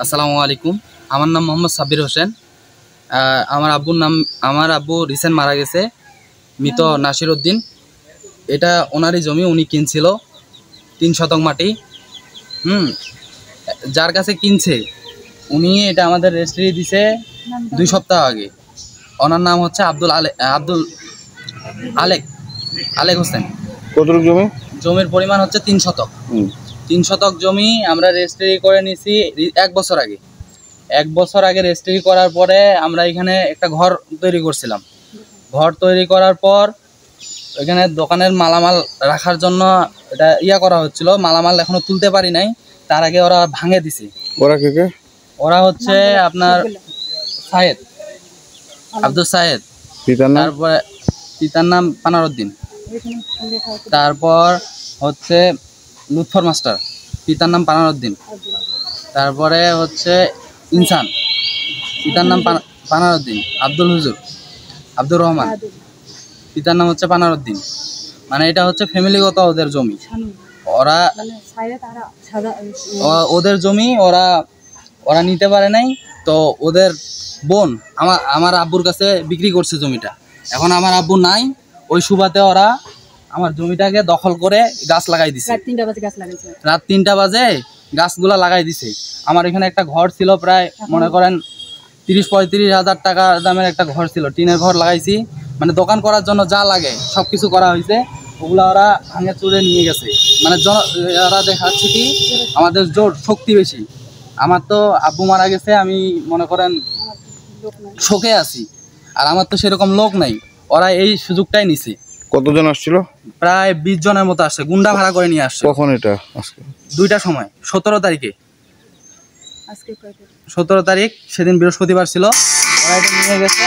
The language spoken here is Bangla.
আসসালামু আলাইকুম। আমার নাম মোহাম্মদ সাব্বির হোসেন। আমার আব্বু রিসেন্ট মারা গেছে, মৃত নাসির উদ্দিন। এটা ওনারই জমি, উনি কিনছিল 3 শতক মাটি। যার কাছে কিনছে উনি এটা আমাদের রেজিস্ট্রি দিছে 2 সপ্তাহ আগে। ওনার নাম হচ্ছে আব্দুল আলেক হোসেন। কতটুকু জমি? জমির পরিমাণ হচ্ছে 3 শতক। 3 শতক জমি আমরা রেজিস্ট্রি করে নিছি 1 বছর আগে। 1 বছর আগে রেজিস্ট্রি করার পরে আমরা এখানে একটা ঘর তৈরি করছিলাম। ঘর তৈরি করার পর এখানে দোকানের মালামাল রাখার জন্য এটা করা হচ্ছিল। মালামাল এখনো তুলতে পারি নাই, তার আগে ওরা ভাঙে দিছে। ওরা কে? ওরা হচ্ছে আপনার আব্দুল সায়েদ, তারপরে পিতার নাম পানারউদ্দিন, তারপর হচ্ছে লুৎফর মাস্টার, পিতার নাম পানারউদ্দিন, তারপরে হচ্ছে ইনসান, পিতার নাম পানারউদ্দিন, আব্দুর রহমান, পিতার নাম হচ্ছে পানারউদ্দিন। মানে এটা হচ্ছে ফ্যামিলিগত ওদের জমি। ওদের জমি ওরা নিতে পারে নাই, তো ওদের বোন আমার আব্বুর কাছে বিক্রি করছে জমিটা। এখন আমার আব্বু নাই, ওই সুবাদে ওরা আমার জমিটাকে দখল করে গাছ লাগাই দিছে। রাত 3টা বাজে গাছগুলা লাগাই দিছে। আমার এখানে একটা ঘর ছিল, প্রায় মনে করেন 30-35 হাজার টাকা দামের একটা ঘর ছিল, টিনের ঘর লাগাইছি। মানে দোকান করার জন্য যা লাগে সবকিছু করা হয়েছে, ওগুলা ওরা ভাঙে চুরে নিয়ে গেছে। মানে ওরা দেখাচ্ছে কি আমাদের জোর শক্তি বেশি। আমার তো আব্বু মারা গেছে, আমি মনে করেন শোকে আছি, আর আমার তো সেরকম লোক নাই। ওরা এই সুযোগটাই নিছে। কতজন আসছিল? প্রায় 20 জনের মতো আসছে, গুন্ডা ভাড়া করে নিয়ে আসছে। কখন এটা? আজকে 2টার সময়, 17 তারিখে। 17 তারিখ, সেদিন বৃহস্পতিবার ছিল। ওরা এটা নিয়ে গেছে।